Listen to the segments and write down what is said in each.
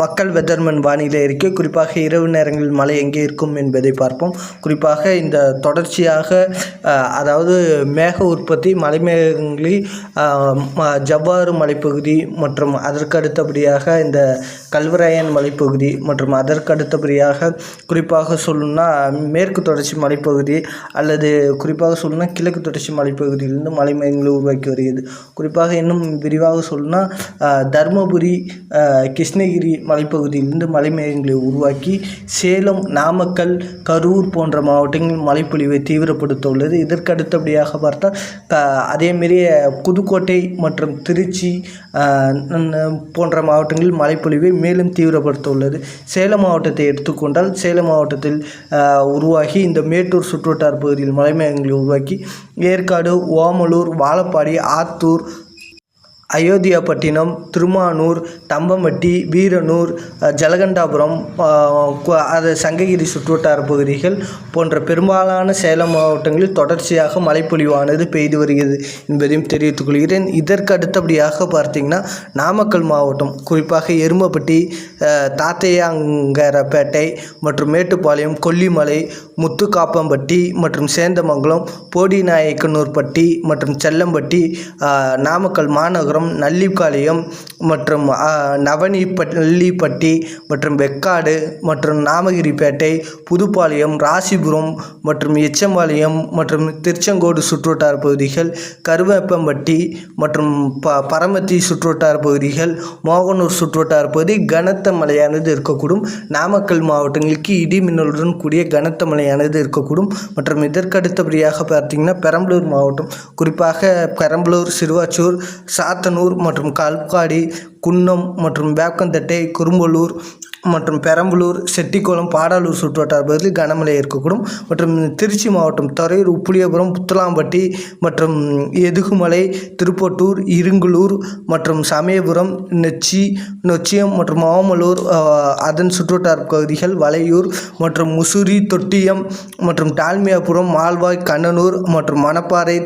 மக்கள் வெதர்மன் வானிலை அறிக்கை. குறிப்பாக இரவு நேரங்களில் மழை எங்கே இருக்கும் என்பதை பார்ப்போம். குறிப்பாக இந்த தொடர்ச்சியாக அதாவது மேக உற்பத்தி மலைமேகங்களில் ஜவ்வாறு மலைப்பகுதி மற்றும் அதற்கு அடுத்தபடியாக இந்த கல்வராயன் மலைப்பகுதி மற்றும் அதற்கு அடுத்தபடியாக குறிப்பாக சொல்லணும்னா மேற்கு தொடர்ச்சி மலைப்பகுதி அல்லது குறிப்பாக சொல்லணும்னா கிழக்கு தொடர்ச்சி மலைப்பகுதியிலிருந்து மலைமேகங்களை உருவாக்கி வருகிறது. குறிப்பாக இன்னும் விரிவாக சொல்லணும்னா தருமபுரி, கிருஷ்ணகிரி மலைப்பகுதியிலிருந்து மலைமேகங்களை உருவாக்கி சேலம், நாமக்கல், கரூர் போன்ற மாவட்டங்களில் மழைப்பொழிவை தீவிரப்படுத்த உள்ளது. இதற்கு அடுத்தபடியாக பார்த்தால் அதேமாரி புதுக்கோட்டை மற்றும் திருச்சி போன்ற மாவட்டங்களில் மழைப்பொழிவை மேலும் தீவிரப்படுத்த உள்ளது. சேலம் மாவட்டத்தை எடுத்துக்கொண்டால் சேலம் மாவட்டத்தில் உருவாகி இந்த மேட்டூர் சுற்றுவட்டார பகுதியில் மலைமேகங்களை உருவாக்கி ஏற்காடு, ஓமலூர், வாழப்பாடி, ஆத்தூர், அயோத்தியாப்பட்டினம், திருமானூர், தம்பம்பட்டி, வீரனூர், ஜலகண்டாபுரம், சங்ககிரி சுற்றுவட்டார பகுதிகள் போன்ற பெரும்பாலான சேலம் மாவட்டங்களில் தொடர்ச்சியாக மழைப்பொழிவானது பெய்து வருகிறது என்பதையும் தெரிவித்துக் கொள்கிறேன். இதற்கு அடுத்தபடியாக பார்த்திங்கன்னா நாமக்கல் மாவட்டம் குறிப்பாக எருமப்பட்டி, தாத்தையாங்கரப்பேட்டை மற்றும் மேட்டுப்பாளையம், கொல்லிமலை, முத்துக்காப்பம்பட்டி மற்றும் சேந்தமங்கலம், போடிநாயக்கனூர்பட்டி மற்றும் செல்லம்பட்டி, நாமக்கல் மாநகரம், நல்லிப்பாளையம் மற்றும் நவனிப்பள்ளி மற்றும் வெக்காடு மற்றும் நாமகிரிப்பேட்டை, புதுப்பாளையம், ராசிபுரம் மற்றும் எச்சம்பாளையம் மற்றும் திருச்செங்கோடு சுற்றுவட்டார பகுதிகள், கருவேப்பம்பட்டி மற்றும் பரமத்தி சுற்றுவட்டார பகுதிகள், மோகனூர் சுற்றுவட்டார பகுதி கனத்த மழையானது இருக்கக்கூடும். நாமக்கல் மாவட்டங்களுக்கு இடி மின்னலுடன் கூடிய கனத்த மழையானது இருக்கக்கூடும். மற்றும் இதற்கு அடுத்தபடியாக பார்த்திங்கன்னா பெரம்பலூர் மாவட்டம் குறிப்பாக பெரம்பலூர், சிறுவாச்சூர், சாத்தனூர் மற்றும் கல்காடி, குன்னம் மற்றும் வேப்பந்தட்டை, குரும்பலூர் மற்றும் பெரம்பலூர், செட்டிக்குளம், பாடாலூர் சுற்றுவட்டார பகுதியில் கனமழை இருக்கக்கூடும். மற்றும் திருச்சி மாவட்டம் துறையூர், உப்புளியபுரம், புத்தலாம்பட்டி மற்றும் எதுகுமலை, திருப்பட்டூர், இருங்கலூர் மற்றும் சமயபுரம், நொச்சியம் மற்றும் ஓமலூர் அதன் சுற்றுவட்டார பகுதிகள், வளையூர் மற்றும் முசிறி, தொட்டியம் மற்றும் டால்மியாபுரம், மால்வாய், கண்ணனூர் மற்றும் மணப்பாறை,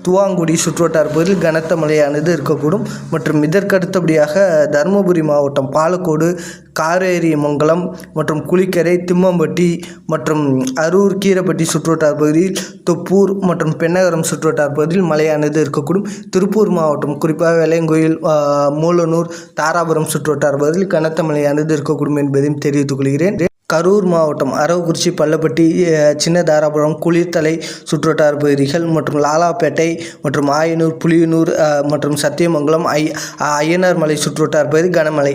துவாங்குடி சுற்றுவட்டார பகுதியில் கனத்த மழையானது இருக்கக்கூடும். மற்றும் இதற்கு அடுத்தபடியாக தருமபுரி மாவட்டம் பாலக்கோடு, காரேரிமங்கலம் மற்றும் குளிக்கரை, திம்மம்பட்டி மற்றும் அரூர், கீரப்பட்டி சுற்றுவட்டார பகுதியில், தொப்பூர் மற்றும் பெண்ணகரம் சுற்றுவட்டார பகுதியில் மழையானது இருக்கக்கூடும். திருப்பூர் மாவட்டம் குறிப்பாக வெள்ளையங்கோயில், மூலனூர், தாராபுரம் சுற்றுவட்டார பகுதியில் கனத்த மழையானது இருக்கக்கூடும் என்பதையும் தெரிவித்துக் கொள்கிறேன். கரூர் மாவட்டம் அரவக்குறிச்சி, பள்ளப்பட்டி, சின்னதாராபுரம், குளிர்தலை சுற்றுவட்டார பகுதிகள் மற்றும் லாலாப்பேட்டை மற்றும் ஆயனூர், புலியனூர் மற்றும் சத்தியமங்கலம், ஐயனார் மலை சுற்றுவட்டார பகுதி கனமழை.